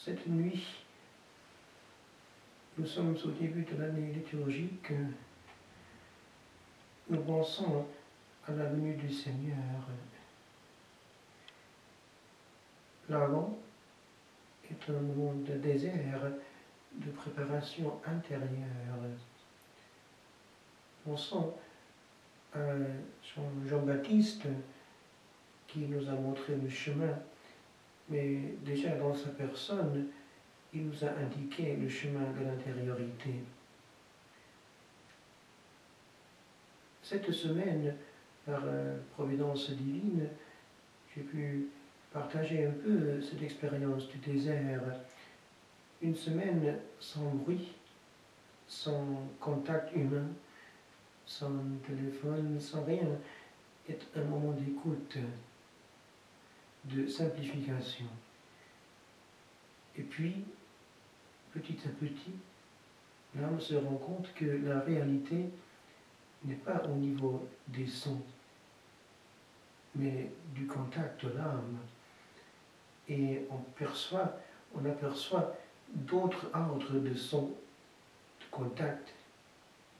Cette nuit, nous sommes au début de l'année liturgique. Nous pensons à la venue du Seigneur. L'Avent est un monde de désert, de préparation intérieure. Pensons à Jean-Baptiste qui nous a montré le chemin, mais déjà dans sa personne, il nous a indiqué le chemin de l'intériorité. Cette semaine, par providence divine, j'ai pu partager un peu cette expérience du désert. Une semaine sans bruit, sans contact humain, sans téléphone, sans rien, est un moment d'écoute, de simplification. Et puis, petit à petit, l'âme se rend compte que la réalité n'est pas au niveau des sons, mais du contact de l'âme. Et on aperçoit d'autres ordres de sons, de contact,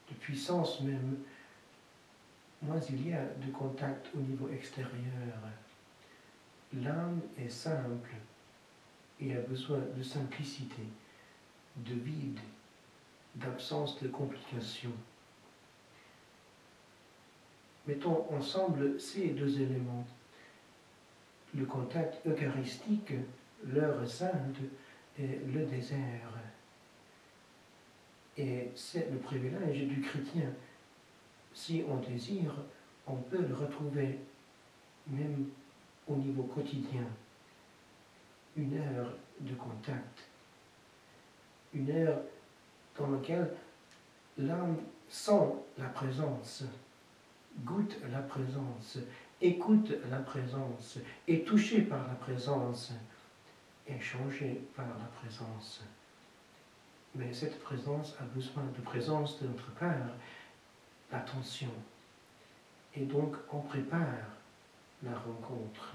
de puissance même. Moins il y a de contact au niveau extérieur. L'âme est simple et a besoin de simplicité, de vide, d'absence de complications. Mettons ensemble ces deux éléments, le contact eucharistique, l'heure sainte et le désert. Et c'est le privilège du chrétien. Si on désire, on peut le retrouver même au niveau quotidien. Une heure de contact, une heure dans laquelle l'âme sent la présence, goûte la présence, écoute la présence, est touchée par la présence, est changée par la présence. Mais cette présence a besoin de présence de notre part, l'attention. Et donc on prépare la rencontre.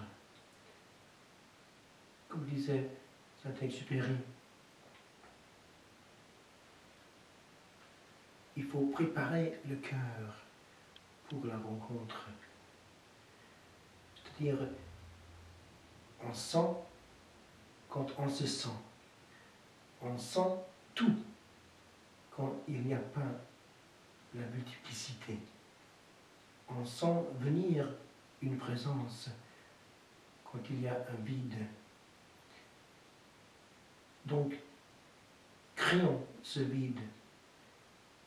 Comme disait Saint-Exupéry, il faut préparer le cœur pour la rencontre. C'est-à-dire, on sent quand on se sent. On sent tout quand il n'y a pas la multiplicité. On sent venir une présence quand il y a un vide. Donc, créons ce vide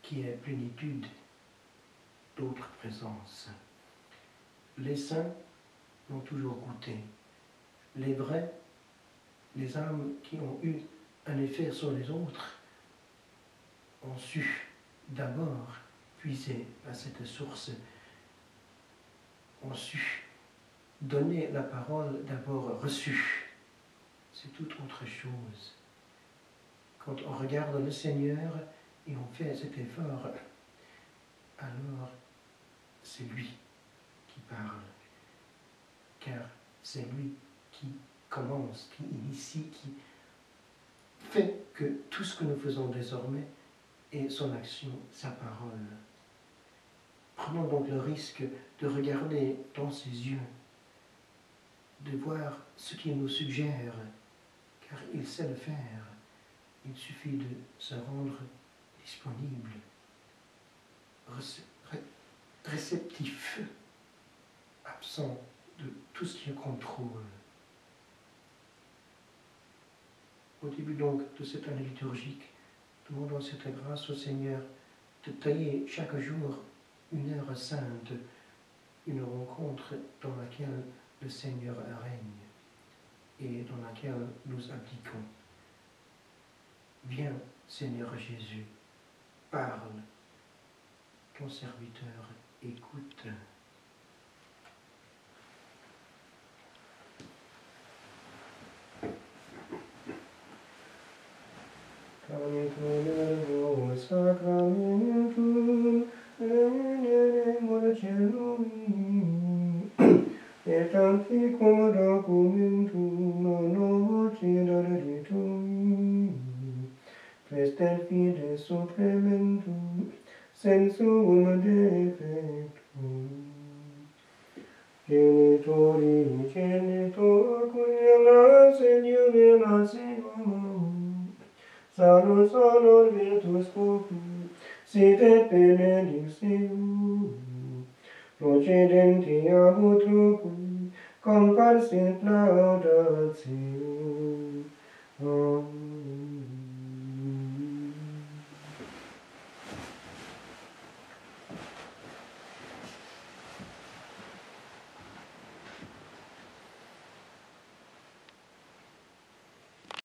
qui est plénitude d'autres présences. Les saints l'ont toujours goûté. Les vrais, les âmes qui ont eu un effet sur les autres, ont su d'abord puiser à cette source, ont su donner la parole d'abord reçue. C'est toute autre chose. Quand on regarde le Seigneur et on fait cet effort, alors c'est lui qui parle, car c'est lui qui commence, qui initie, qui fait que tout ce que nous faisons désormais est son action, sa parole. Prenons donc le risque de regarder dans ses yeux, de voir ce qu'il nous suggère, car il sait le faire. Il suffit de se rendre disponible, réceptif, absent de tout ce qui est contrôle. Au début donc de cette année liturgique, demandons cette grâce au Seigneur de tailler chaque jour une heure sainte, une rencontre dans laquelle le Seigneur règne et dans laquelle nous abdiquons. Viens, Seigneur Jésus, parle, ton serviteur écoute. Sacramentum remuneremur celui et antiquum documentum non voce doloritum tremendum, sensum defectum. Genitori, genitor, cuialas in jubilationum, salus honor virtus populi, sit et benedictium, procedenti abut locui, comparsit laudatium. Amen.